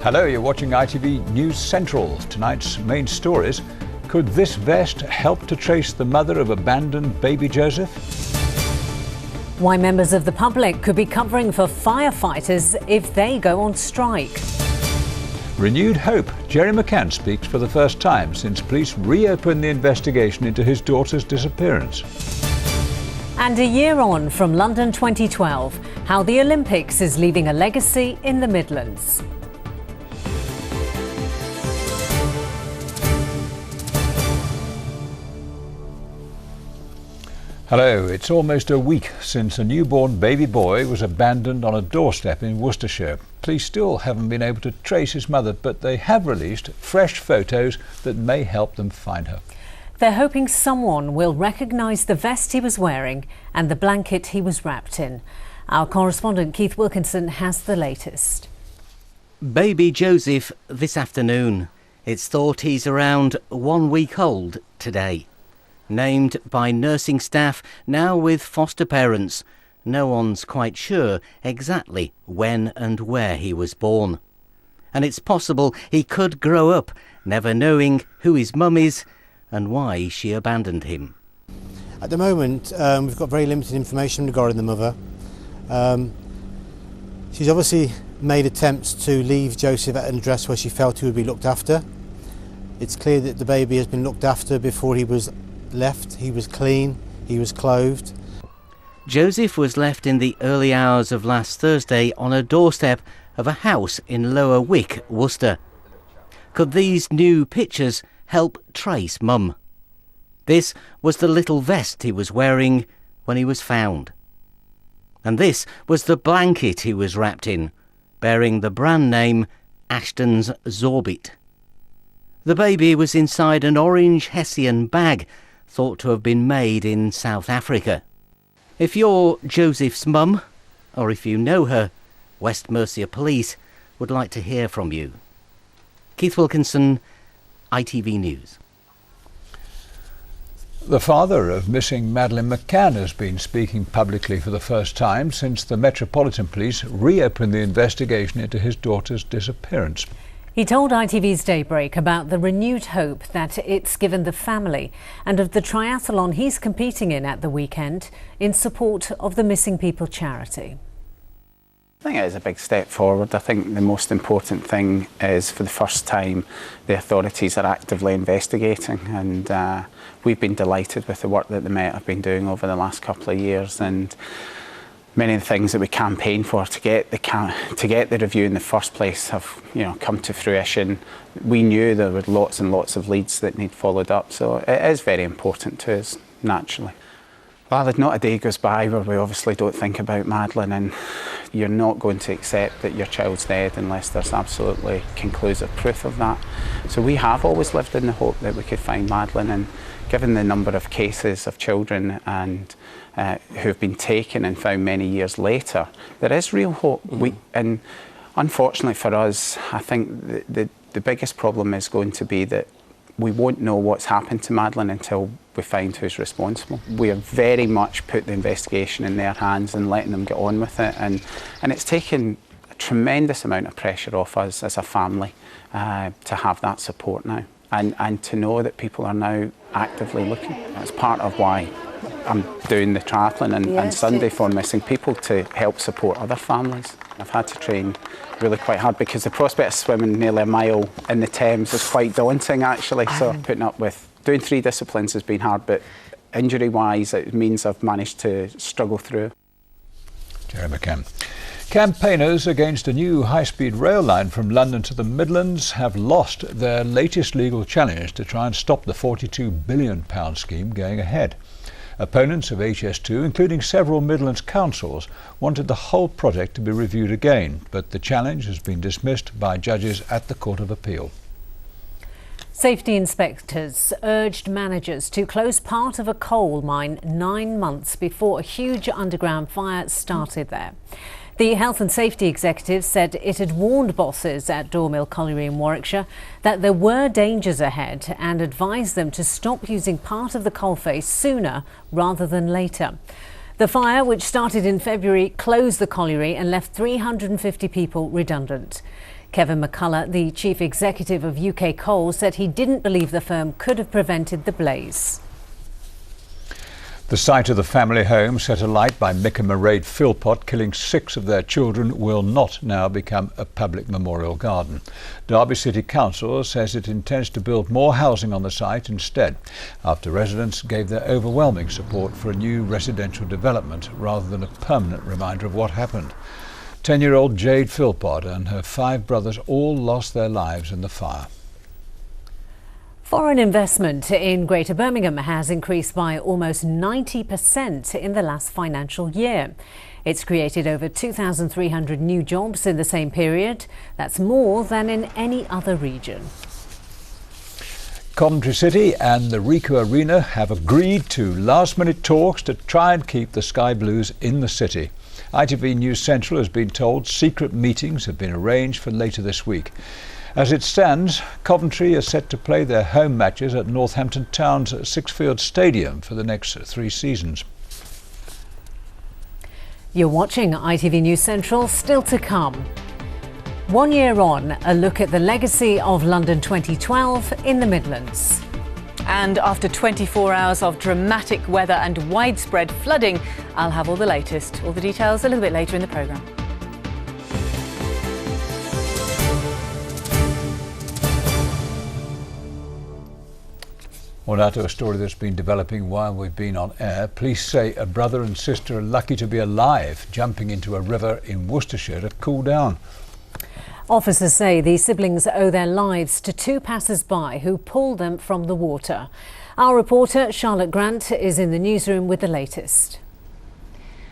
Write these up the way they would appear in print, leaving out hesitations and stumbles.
Hello, you're watching ITV News Central. Tonight's main stories: could this vest help to trace the mother of abandoned baby Joseph? Why members of the public could be covering for firefighters if they go on strike. Renewed hope. Jerry McCann speaks for the first time since police reopened the investigation into his daughter's disappearance. And a year on from London 2012, how the Olympics is leaving a legacy in the Midlands. Hello, it's almost a week since a newborn baby boy was abandoned on a doorstep in Worcestershire. Police still haven't been able to trace his mother, but they have released fresh photos that may help them find her. They're hoping someone will recognise the vest he was wearing and the blanket he was wrapped in. Our correspondent Keith Wilkinson has the latest. Baby Joseph this afternoon. It's thought he's around 1 week old today. Named by nursing staff, now with foster parents. No one's quite sure exactly when and where he was born. And it's possible he could grow up never knowing who his mum is and why she abandoned him. At the moment, we've got very limited information regarding the mother. She's obviously made attempts to leave Joseph at an address where she felt he would be looked after. It's clear that the baby has been looked after before he was left. He was clean, he was clothed. Joseph was left in the early hours of last Thursday on a doorstep of a house in Lower Wick, Worcester. Could these new pictures help trace Mum? This was the little vest he was wearing when he was found. And this was the blanket he was wrapped in, bearing the brand name Ashton's Zorbit. The baby was inside an orange Hessian bag, thought to have been made in South Africa. If you're Joseph's mum, or if you know her, West Mercia Police would like to hear from you. Keith Wilkinson, ITV News. The father of missing Madeleine McCanns has been speaking publicly for the first time since the Metropolitan Police reopened the investigation into his daughter's disappearance. He told ITV's Daybreak about the renewed hope that it's given the family and of the triathlon he's competing in at the weekend in support of the Missing People charity. I think it is a big step forward. I think the most important thing is, for the first time, the authorities are actively investigating, and we've been delighted with the work that the Met have been doing over the last couple of years, and many of the things that we campaigned for to get the review in the first place have, come to fruition. We knew there were lots and lots of leads that need followed up, so it is very important to us, naturally. Well, not a day goes by where we obviously don't think about Madeleine, and you're not going to accept that your child's dead unless there's absolutely conclusive proof of that. So we have always lived in the hope that we could find Madeleine, and given the number of cases of children and who have been taken and found many years later, there is real hope. And unfortunately for us, I think the biggest problem is going to be that we won't know what's happened to Madeleine until we find who's responsible. We have very much put the investigation in their hands and letting them get on with it, and it's taken a tremendous amount of pressure off us as a family to have that support now, and to know that people are now actively looking. That's part of why I'm doing the triathlon and Sunday for Missing People, to help support other families. I've had to train really quite hard because the prospect of swimming nearly a mile in the Thames is quite daunting, actually. So putting up with doing 3 disciplines has been hard, but injury-wise it means I've managed to struggle through. Jerry McCann. Campaigners against a new high-speed rail line from London to the Midlands have lost their latest legal challenge to try and stop the £42 billion scheme going ahead. Opponents of HS2, including several Midlands councils, wanted the whole project to be reviewed again, but the challenge has been dismissed by judges at the Court of Appeal. Safety inspectors urged managers to close part of a coal mine 9 months before a huge underground fire started there. The Health and Safety Executive said it had warned bosses at Dormill Colliery in Warwickshire that there were dangers ahead and advised them to stop using part of the coalface sooner rather than later. The fire, which started in February, closed the colliery and left 350 people redundant. Kevin McCullough, the chief executive of UK Coal, said he didn't believe the firm could have prevented the blaze. The site of the family home set alight by Mick and Mairead Philpott killing 6 of their children will not now become a public memorial garden. Derby City Council says it intends to build more housing on the site instead, after residents gave their overwhelming support for a new residential development rather than a permanent reminder of what happened. 10-year-old Jade Philpott and her 5 brothers all lost their lives in the fire. Foreign investment in Greater Birmingham has increased by almost 90% in the last financial year. It's created over 2,300 new jobs in the same period. That's more than in any other region. Coventry City and the Ricoh Arena have agreed to last-minute talks to try and keep the Sky Blues in the city. ITV News Central has been told secret meetings have been arranged for later this week. As it stands, Coventry are set to play their home matches at Northampton Town's Sixfields Stadium for the next 3 seasons. You're watching ITV News Central, still to come. 1 year on, a look at the legacy of London 2012 in the Midlands. And after 24 hours of dramatic weather and widespread flooding, I'll have all the latest. All the details a little bit later in the programme. Well, now to a story that's been developing while we've been on air. Police say a brother and sister are lucky to be alive, jumping into a river in Worcestershire to cool down. Officers say the siblings owe their lives to 2 passers-by who pulled them from the water. Our reporter Charlotte Grant is in the newsroom with the latest.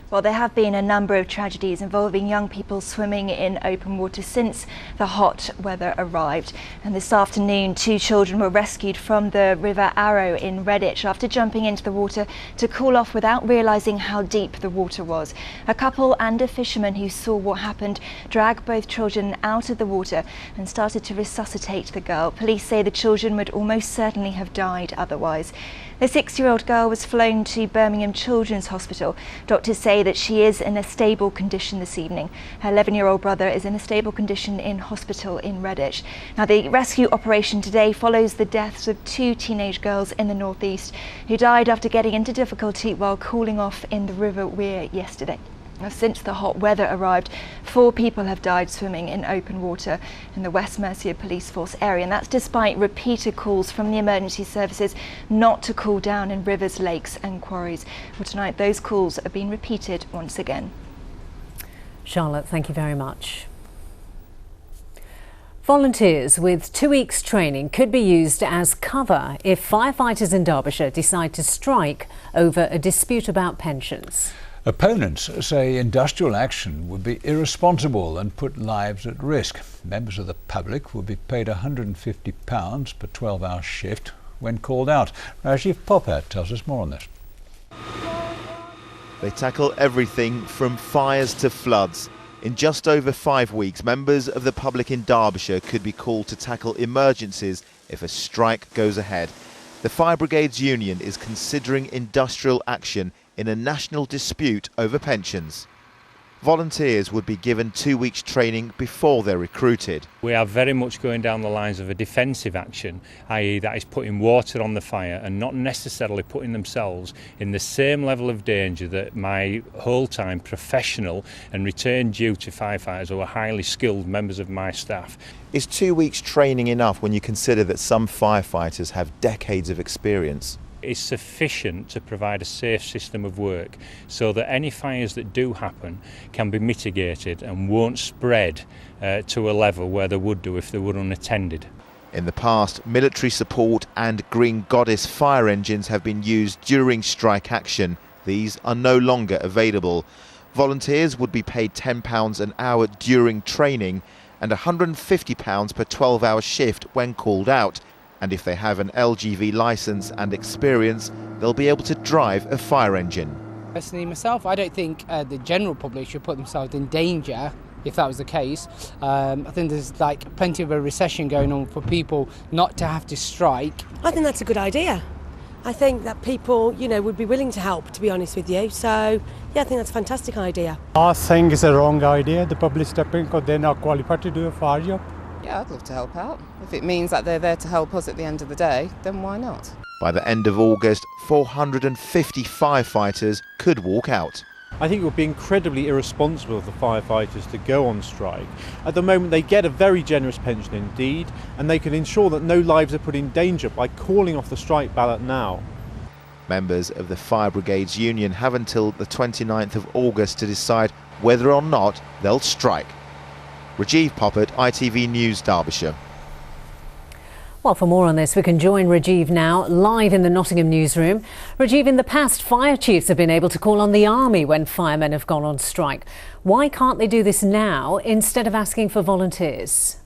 Well, there have been a number of tragedies involving young people swimming in open water since the hot weather arrived. And this afternoon, 2 children were rescued from the River Arrow in Redditch after jumping into the water to cool off without realising how deep the water was. A couple and a fisherman who saw what happened dragged both children out of the water and started to resuscitate the girl. Police say the children would almost certainly have died otherwise. The 6-year-old girl was flown to Birmingham Children's Hospital. Doctors say that she is in a stable condition this evening. Her 11-year-old brother is in a stable condition in hospital in Redditch. Now, the rescue operation today follows the deaths of 2 teenage girls in the northeast who died after getting into difficulty while cooling off in the River Wear yesterday. Now, since the hot weather arrived, 4 people have died swimming in open water in the West Mercia Police Force area, and that's despite repeated calls from the emergency services not to cool down in rivers, lakes and quarries. Well, tonight those calls are being repeated once again. Charlotte, thank you very much. Volunteers with 2 weeks training could be used as cover if firefighters in Derbyshire decide to strike over a dispute about pensions. Opponents say industrial action would be irresponsible and put lives at risk. Members of the public would be paid £150 per 12-hour shift when called out. Rajiv Popat tells us more on this. They tackle everything from fires to floods. In just over 5 weeks, members of the public in Derbyshire could be called to tackle emergencies if a strike goes ahead. The Fire Brigades Union is considering industrial action in a national dispute over pensions. Volunteers would be given 2 weeks training before they're recruited. We are very much going down the lines of a defensive action, i.e. that is putting water on the fire and not necessarily putting themselves in the same level of danger that my whole-time professional and return duty firefighters who are highly skilled members of my staff. Is 2 weeks training enough when you consider that some firefighters have decades of experience? Is sufficient to provide a safe system of work so that any fires that do happen can be mitigated and won't spread to a level where they would do if they were unattended. In the past, military support and Green Goddess fire engines have been used during strike action. These are no longer available. Volunteers would be paid £10 an hour during training and £150 per 12-hour shift when called out. And if they have an LGV licence and experience, they'll be able to drive a fire engine. Personally myself, I don't think the general public should put themselves in danger if that was the case. I think there's plenty of a recession going on for people not to have to strike. I think that's a good idea. I think that people, would be willing to help, to be honest with you. So, yeah, I think that's a fantastic idea. I think it's a wrong idea, the public stepping, because they're not qualified to do a fire job. Yeah, I'd love to help out. If it means that they're there to help us at the end of the day, then why not? By the end of August, 450 firefighters could walk out. I think it would be incredibly irresponsible of the firefighters to go on strike. At the moment they get a very generous pension indeed, and they can ensure that no lives are put in danger by calling off the strike ballot now. Members of the Fire Brigades Union have until the 29th of August to decide whether or not they'll strike. Rajiv Poppert, ITV News, Derbyshire. Well, for more on this, we can join Rajiv now, live in the Nottingham newsroom. Rajiv, in the past, fire chiefs have been able to call on the army when firemen have gone on strike. Why can't they do this now instead of asking for volunteers?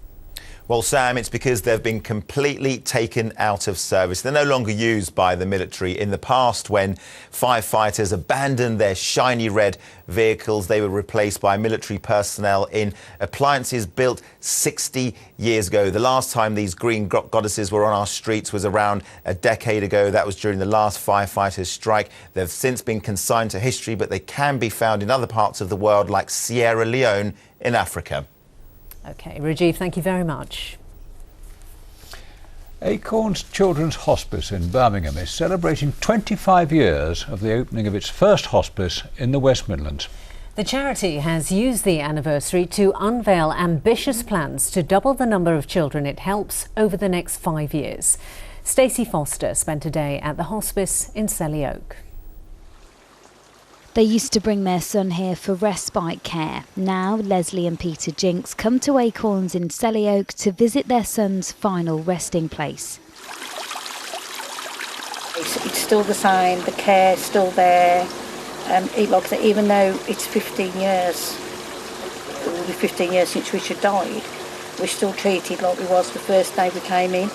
Well, Sam, it's because they've been completely taken out of service. They're no longer used by the military. In the past, when firefighters abandoned their shiny red vehicles, they were replaced by military personnel in appliances built 60 years ago. The last time these green goddesses were on our streets was around a decade ago. That was during the last firefighters' strike. They've since been consigned to history, but they can be found in other parts of the world, like Sierra Leone in Africa. OK, Rajiv, thank you very much. Acorns Children's Hospice in Birmingham is celebrating 25 years of the opening of its first hospice in the West Midlands. The charity has used the anniversary to unveil ambitious plans to double the number of children it helps over the next 5 years. Stacey Foster spent a day at the hospice in Selly Oak. They used to bring their son here for respite care. Now, Leslie and Peter Jinks come to Acorns in Selly Oak to visit their son's final resting place. It's still the same, the care's still there. Even though it's 15 years, it will be 15 years since Richard died, we're still treated like we was the first day we came in.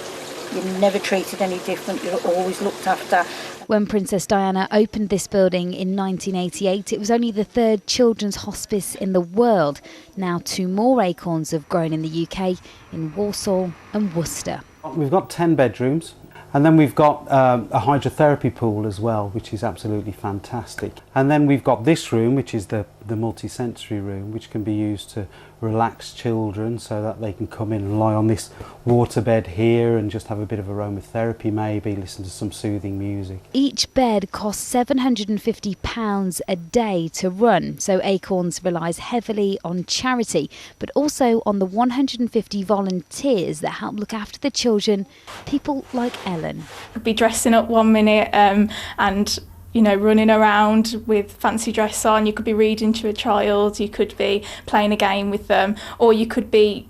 You're never treated any different, you're always looked after. When Princess Diana opened this building in 1988, it was only the third children's hospice in the world. Now 2 more Acorns have grown in the UK, in Walsall and Worcester. We've got 10 bedrooms, and then we've got a hydrotherapy pool as well, which is absolutely fantastic. And then we've got this room, which is the multi-sensory room, which can be used to relax children so that they can come in and lie on this waterbed here and just have a bit of aromatherapy, maybe listen to some soothing music. Each bed costs £750 a day to run, so Acorns relies heavily on charity, but also on the 150 volunteers that help look after the children, people like Ellen. Could be dressing up 1 minute and running around with fancy dress on. You could be reading to a child, you could be playing a game with them, or you could be,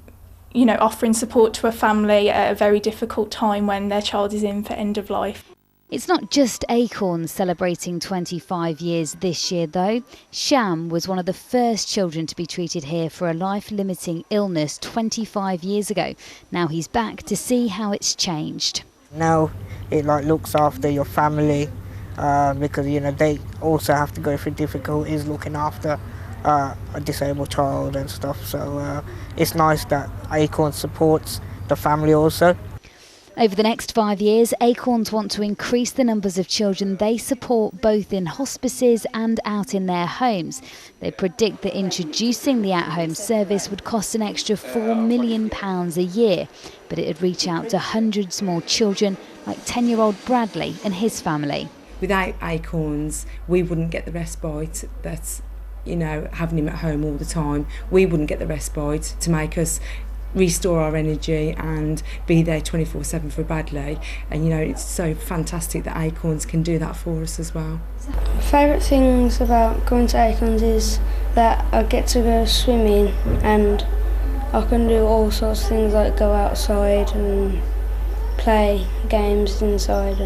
offering support to a family at a very difficult time when their child is in for end of life. It's not just Acorns celebrating 25 years this year, though. Sham was one of the first children to be treated here for a life-limiting illness 25 years ago. Now he's back to see how it's changed. Now it looks after your family. Because they also have to go through difficulties looking after a disabled child and stuff, so it's nice that Acorns supports the family also. Over the next 5 years, Acorns want to increase the numbers of children they support both in hospices and out in their homes. They predict that introducing the at-home service would cost an extra £4 million a year, but it would reach out to hundreds more children like 10-year-old Bradley and his family. Without Acorns, we wouldn't get the respite that's, having him at home all the time. We wouldn't get the respite to make us restore our energy and be there 24/7 for Bradley. And, it's so fantastic that Acorns can do that for us as well. My favourite things about going to Acorns is that I get to go swimming and I can do all sorts of things like go outside and play games inside.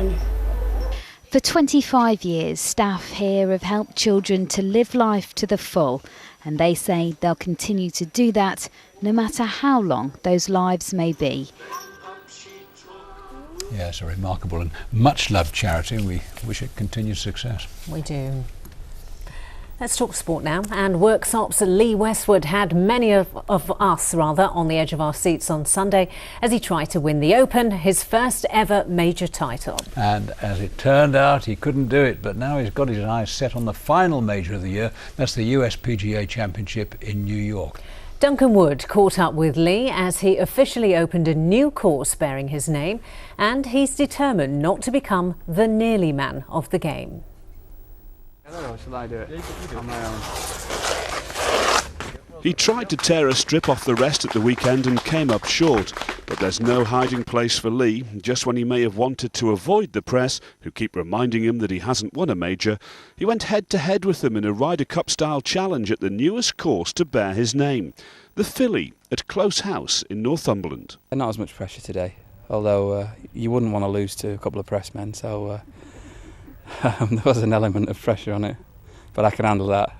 For 25 years, staff here have helped children to live life to the full, and they say they'll continue to do that no matter how long those lives may be. Yeah, it's a remarkable and much loved charity. We wish it continued success. We do. Let's talk sport now. And Worksop's Lee Westwood had many of us on the edge of our seats on Sunday as he tried to win the Open, his first ever major title. And as it turned out, he couldn't do it, but now he's got his eyes set on the final major of the year. That's the US PGA Championship in New York. Duncan Wood caught up with Lee as he officially opened a new course bearing his name, and he's determined not to become the nearly man of the game. I don't know, shall I do it on my own? He tried to tear a strip off the rest at the weekend and came up short. But there's no hiding place for Lee. Just when he may have wanted to avoid the press, who keep reminding him that he hasn't won a major, he went head-to-head with them in a Ryder Cup-style challenge at the newest course to bear his name, the Filly at Close House in Northumberland. Not as much pressure today, although you wouldn't want to lose to a couple of pressmen, so there was an element of pressure on it, but I can handle that.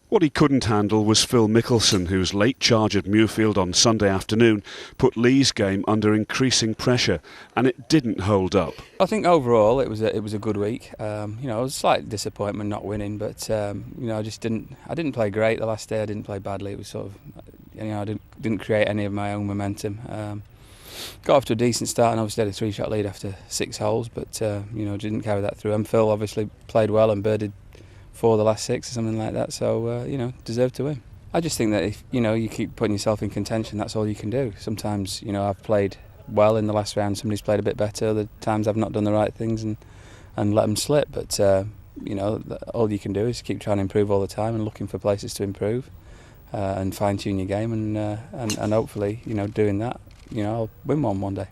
What he couldn't handle was Phil Mickelson, whose late charge at Muirfield on Sunday afternoon put Lee's game under increasing pressure, and it didn't hold up. I think overall it was a good week. It was a slight disappointment not winning, but I didn't play great the last day. I didn't play badly. It was sort of, I didn't create any of my own momentum. Got off to a decent start and obviously had a 3-shot lead after 6 holes, but didn't carry that through. And Phil obviously played well and birded 4 of the last 6 or something like that, so deserved to win. I just think that if you keep putting yourself in contention, that's all you can do. Sometimes I've played well in the last round, somebody's played a bit better. Other times I've not done the right things and let them slip. But all you can do is keep trying to improve all the time and looking for places to improve and fine tune your game and hopefully doing that I'll win one day.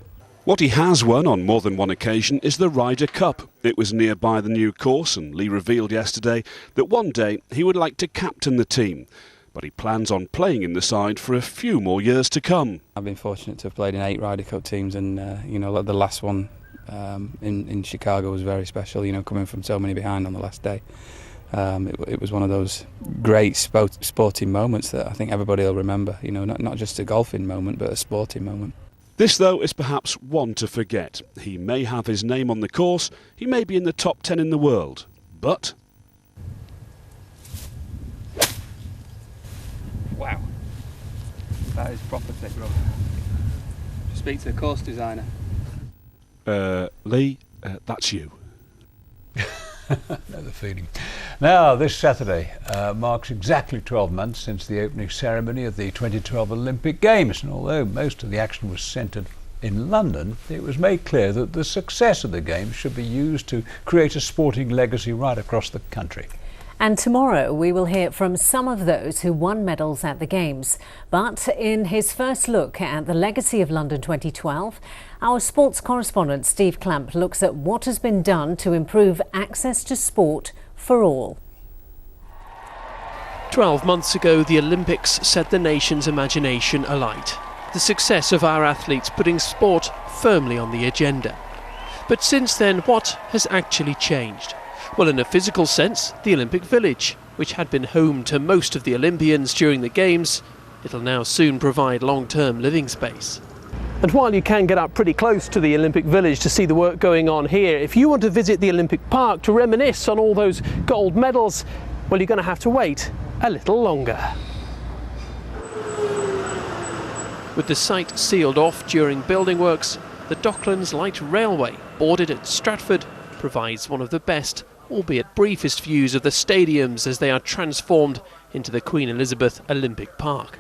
What he has won on more than one occasion is the Ryder Cup. It was nearby the new course, and Lee revealed yesterday that one day he would like to captain the team. But he plans on playing in the side for a few more years to come. I've been fortunate to have played in 8 Ryder Cup teams, and the last one in Chicago was very special. Coming from so many behind on the last day, it was one of those great sporting moments that I think everybody will remember. Not just a golfing moment, but a sporting moment. This, though, is perhaps one to forget. He may have his name on the course, he may be in the top 10 in the world, but... Wow. That is proper thick rubber. Speak to the course designer. Lee, that's you. Know the feeling. Now, this Saturday marks exactly 12 months since the opening ceremony of the 2012 Olympic Games, and although most of the action was centred in London, it was made clear that the success of the Games should be used to create a sporting legacy right across the country. And tomorrow we will hear from some of those who won medals at the Games. But in his first look at the legacy of London 2012, our sports correspondent Steve Clamp looks at what has been done to improve access to sport for all. 12 months ago, the Olympics set the nation's imagination alight. The success of our athletes putting sport firmly on the agenda. But since then, what has actually changed? Well, in a physical sense, the Olympic Village, which had been home to most of the Olympians during the Games, it'll now soon provide long-term living space. And while you can get up pretty close to the Olympic Village to see the work going on here, if you want to visit the Olympic Park to reminisce on all those gold medals, well, you're going to have to wait a little longer. With the site sealed off during building works, the Docklands Light Railway, boarded at Stratford, provides one of the best, albeit briefest, views of the stadiums as they are transformed into the Queen Elizabeth Olympic Park.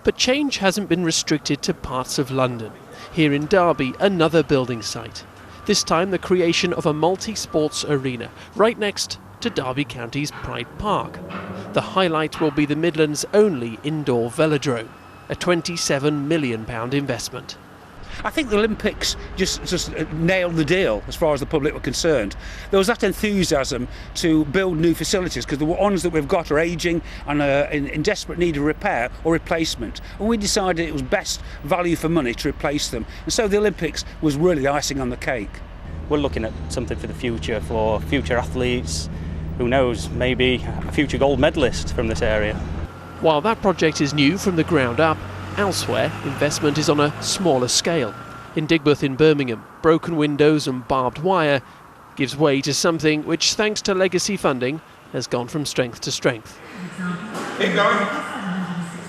But change hasn't been restricted to parts of London. Here in Derby, another building site. This time the creation of a multi-sports arena, right next to Derby County's Pride Park. The highlight will be the Midlands' only indoor velodrome, a £27 million investment. I think the Olympics just nailed the deal as far as the public were concerned. There was that enthusiasm to build new facilities because the ones that we've got are ageing and are in desperate need of repair or replacement. And we decided it was best value for money to replace them. And so the Olympics was really icing on the cake. We're looking at something for the future, for future athletes. Who knows, maybe a future gold medalist from this area. While that project is new from the ground up, elsewhere, investment is on a smaller scale. In Digbeth in Birmingham, broken windows and barbed wire gives way to something which, thanks to legacy funding, has gone from strength to strength. Keep going.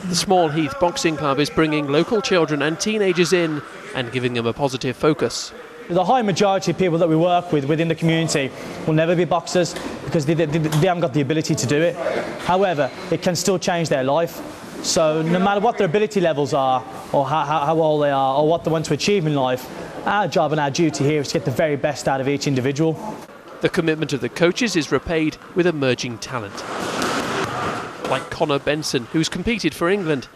The Small Heath Boxing Club is bringing local children and teenagers in and giving them a positive focus. The high majority of people that we work with within the community will never be boxers because they haven't got the ability to do it. However, it can still change their life. So no matter what their ability levels are, or how old they are, or what they want to achieve in life, our job and our duty here is to get the very best out of each individual. The commitment of the coaches is repaid with emerging talent, like Connor Benson, who's competed for England.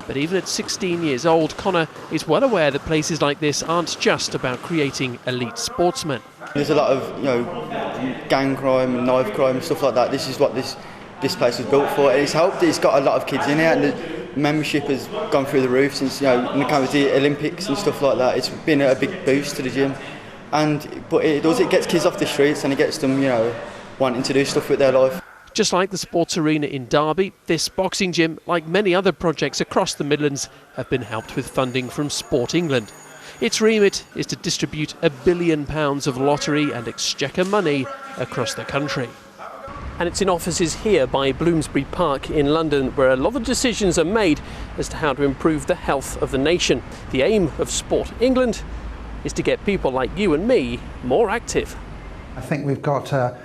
But even at 16 years old, Connor is well aware that places like this aren't just about creating elite sportsmen. There's a lot of, gang crime and knife crime and stuff like that. This is what this place was built for. It's helped. It's got a lot of kids in here, and the membership has gone through the roof since, in the kind of the Olympics and stuff like that. It's been a big boost to the gym. But it gets kids off the streets and it gets them, wanting to do stuff with their life. Just like the sports arena in Derby, this boxing gym, like many other projects across the Midlands, have been helped with funding from Sport England. Its remit is to distribute £1 billion of lottery and exchequer money across the country. And it's in offices here by Bloomsbury Park in London where a lot of decisions are made as to how to improve the health of the nation. The aim of Sport England is to get people like you and me more active. I think we've got a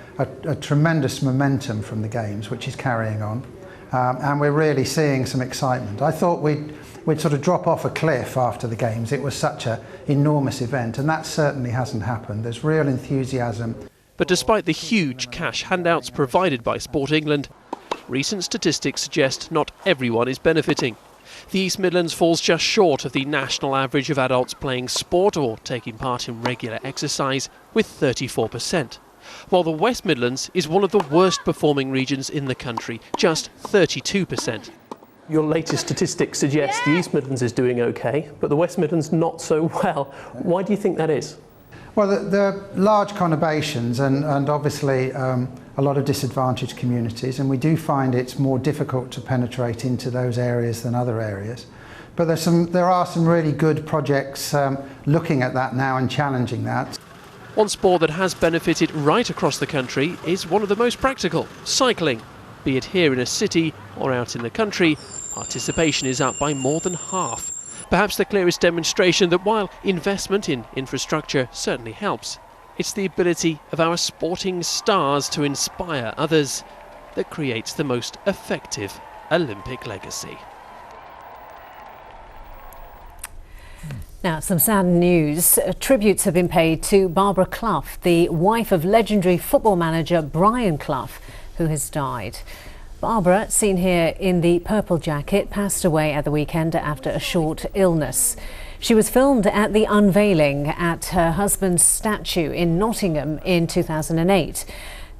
tremendous momentum from the Games, which is carrying on, and we're really seeing some excitement. I thought we'd sort of drop off a cliff after the Games. It was such an enormous event, and that certainly hasn't happened. There's real enthusiasm. But despite the huge cash handouts provided by Sport England, recent statistics suggest not everyone is benefiting. The East Midlands falls just short of the national average of adults playing sport or taking part in regular exercise, with 34%. While the West Midlands is one of the worst performing regions in the country, just 32%. Your latest statistics suggest the East Midlands is doing OK, but the West Midlands not so well. Why do you think that is? Well, there are large conurbations and obviously a lot of disadvantaged communities, and we do find it's more difficult to penetrate into those areas than other areas. But there are some really good projects looking at that now and challenging that. One sport that has benefited right across the country is one of the most practical, cycling. Be it here in a city or out in the country, participation is up by more than half. Perhaps the clearest demonstration that while investment in infrastructure certainly helps, it's the ability of our sporting stars to inspire others that creates the most effective Olympic legacy. Now, some sad news. Tributes have been paid to Barbara Clough, the wife of legendary football manager Brian Clough, who has died. Barbara, seen here in the purple jacket, passed away at the weekend after a short illness. She was filmed at the unveiling at her husband's statue in Nottingham in 2008.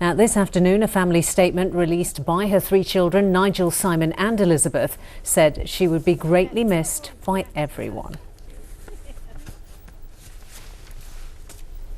Now, this afternoon, a family statement released by her 3 children, Nigel, Simon and Elizabeth, said she would be greatly missed by everyone.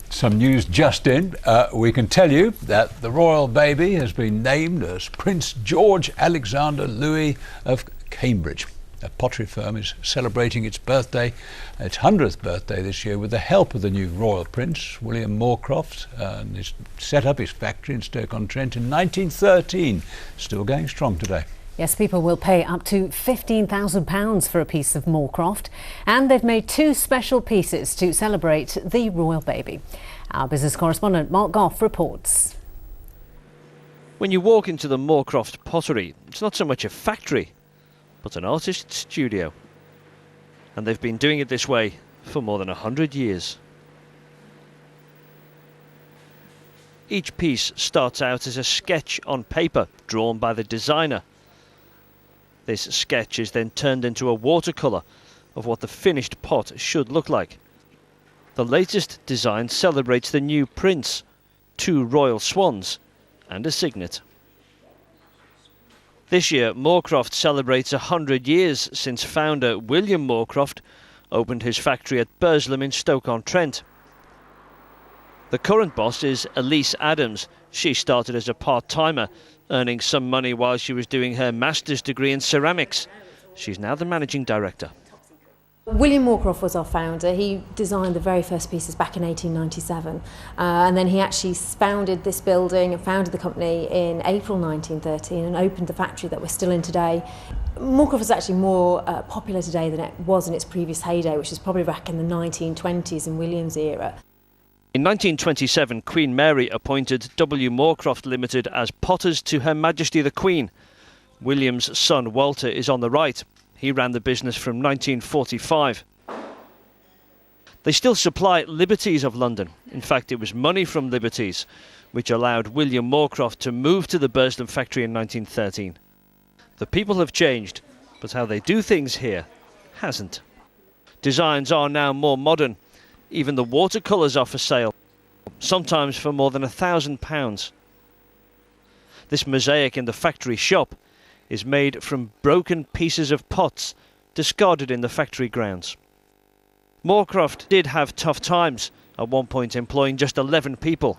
Some news just in. We can tell you that the royal baby has been named as Prince George Alexander Louis of Cambridge. A pottery firm is celebrating its 100th birthday this year with the help of the new royal prince, William Morecroft, and he's set up his factory in Stoke-on-Trent in 1913. Still going strong today. Yes, people will pay up to £15,000 for a piece of Morecroft, and they've made 2 special pieces to celebrate the royal baby. Our business correspondent Mark Goff reports. When you walk into the Morecroft Pottery, it's not so much a factory, but an artist's studio. And they've been doing it this way for more than 100 years. Each piece starts out as a sketch on paper drawn by the designer. This sketch is then turned into a watercolour of what the finished pot should look like. The latest design celebrates the new prince, 2 royal swans and a signet. This year, Morecroft celebrates 100 years since founder William Morecroft opened his factory at Burslem in Stoke-on-Trent. The current boss is Elise Adams. She started as a part-timer, earning some money while she was doing her master's degree in ceramics. She's now the managing director. William Morecroft was our founder. He designed the very first pieces back in 1897, and then he actually founded this building and founded the company in April 1913 and opened the factory that we're still in today. Morecroft is actually more popular today than it was in its previous heyday, which is probably back in the 1920s in William's era. In 1927, Queen Mary appointed W. Morecroft Limited as potters to Her Majesty the Queen. William's son Walter is on the right. He ran the business from 1945. They still supply Liberties of London. In fact, it was money from Liberties which allowed William Morecroft to move to the Burslem factory in 1913. The people have changed, but how they do things here hasn't. Designs are now more modern. Even the watercolours are for sale, sometimes for more than £1,000. This mosaic in the factory shop is made from broken pieces of pots discarded in the factory grounds. Morecroft did have tough times, at one point employing just 11 people.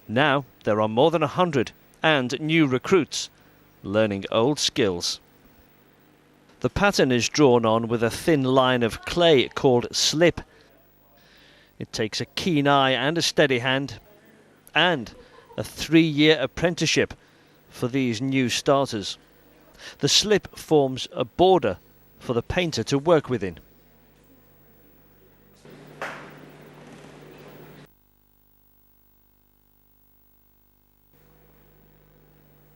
Now there are more than 100 and new recruits learning old skills. The pattern is drawn on with a thin line of clay called slip. It takes a keen eye and a steady hand, and a 3-year apprenticeship for these new starters. The slip forms a border for the painter to work within.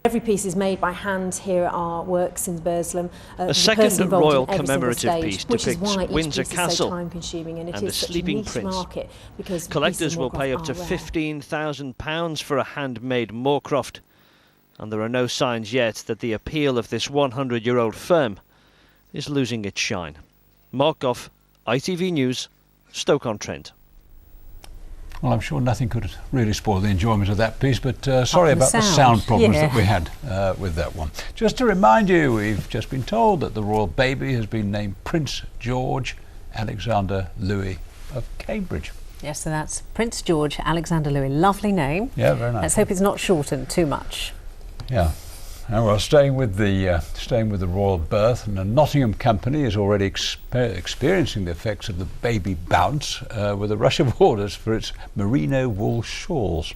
Every piece is made by hand here at our works in Burslem. A second royal commemorative piece depicts Windsor Castle and the Sleeping Prince. Collectors will pay up to £15,000 for a handmade Morecroft, and there are no signs yet that the appeal of this 100-year-old firm is losing its shine. Mark Goff, ITV News, Stoke-on-Trent. Well, I'm sure nothing could really spoil the enjoyment of that piece, but sorry about the sound problems that we had with that one. Just to remind you, we've just been told that the royal baby has been named Prince George Alexander Louis of Cambridge. Yes, so that's Prince George Alexander Louis. Lovely name. Yeah, very nice. Let's hope it's not shortened too much. Yeah. And well, staying with the royal birth, and the Nottingham company is already experiencing the effects of the baby bounce with a rush of orders for its merino wool shawls.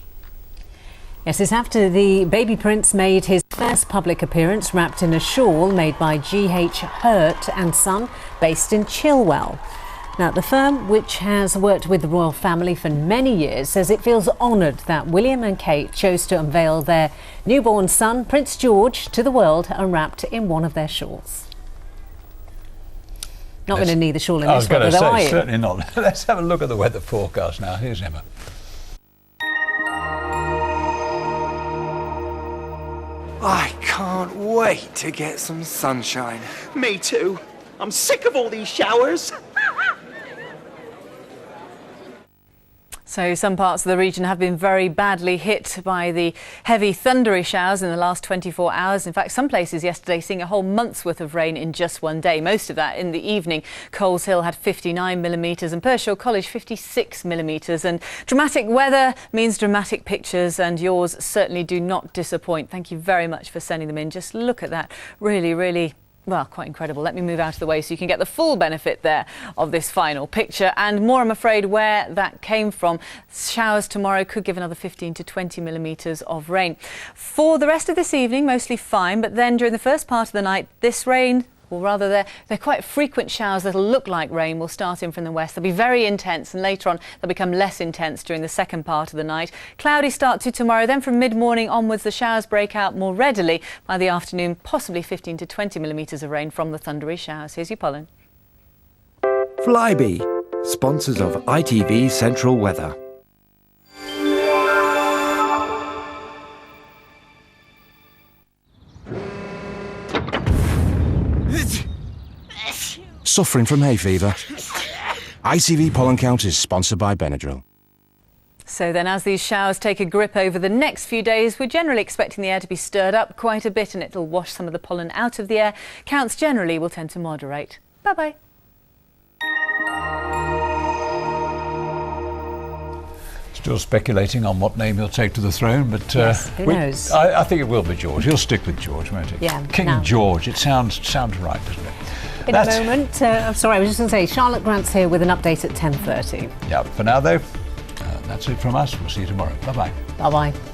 Yes, it's after the baby prince made his first public appearance wrapped in a shawl made by G.H. Hurt and Son, based in Chilwell. Now, the firm, which has worked with the royal family for many years, says it feels honoured that William and Kate chose to unveil their newborn son, Prince George, to the world and wrapped in one of their shawls. Not going to need the shawl in this weather, though, are you? Certainly not. Let's have a look at the weather forecast now. Here's Emma. I can't wait to get some sunshine. Me too. I'm sick of all these showers. So some parts of the region have been very badly hit by the heavy thundery showers in the last 24 hours. In fact, some places yesterday seeing a whole month's worth of rain in just one day, most of that in the evening. Coles Hill had 59 millimetres and Pershore College 56 millimetres. And dramatic weather means dramatic pictures, and yours certainly do not disappoint. Thank you very much for sending them in. Just look at that. Really, really, well, quite incredible. Let me move out of the way so you can get the full benefit there of this final picture. And more, I'm afraid, where that came from. Showers tomorrow could give another 15 to 20 millimetres of rain. For the rest of this evening, mostly fine. But then during the first part of the night, this rain, or rather they're quite frequent showers that'll look like rain, will start in from the west. They'll be very intense, and later on they'll become less intense during the second part of the night. Cloudy start to tomorrow, then from mid-morning onwards the showers break out more readily. By the afternoon, possibly 15 to 20 millimetres of rain from the thundery showers. Here's your pollen. Flybe, sponsors of ITV Central Weather. Suffering from hay fever? ITV Pollen Count is sponsored by Benadryl. So then, as these showers take a grip over the next few days, we're generally expecting the air to be stirred up quite a bit, and it'll wash some of the pollen out of the air. Counts generally will tend to moderate. Bye-bye. Still speculating on what name he'll take to the throne, but yes, who knows? I think it will be George. He'll stick with George, won't he? Yeah. King George. It sounds right, doesn't it? in a moment. Sorry, I was just going to say, Charlotte Grant's here with an update at 10:30. Yeah, for now though, that's it from us. We'll see you tomorrow. Bye-bye. Bye-bye.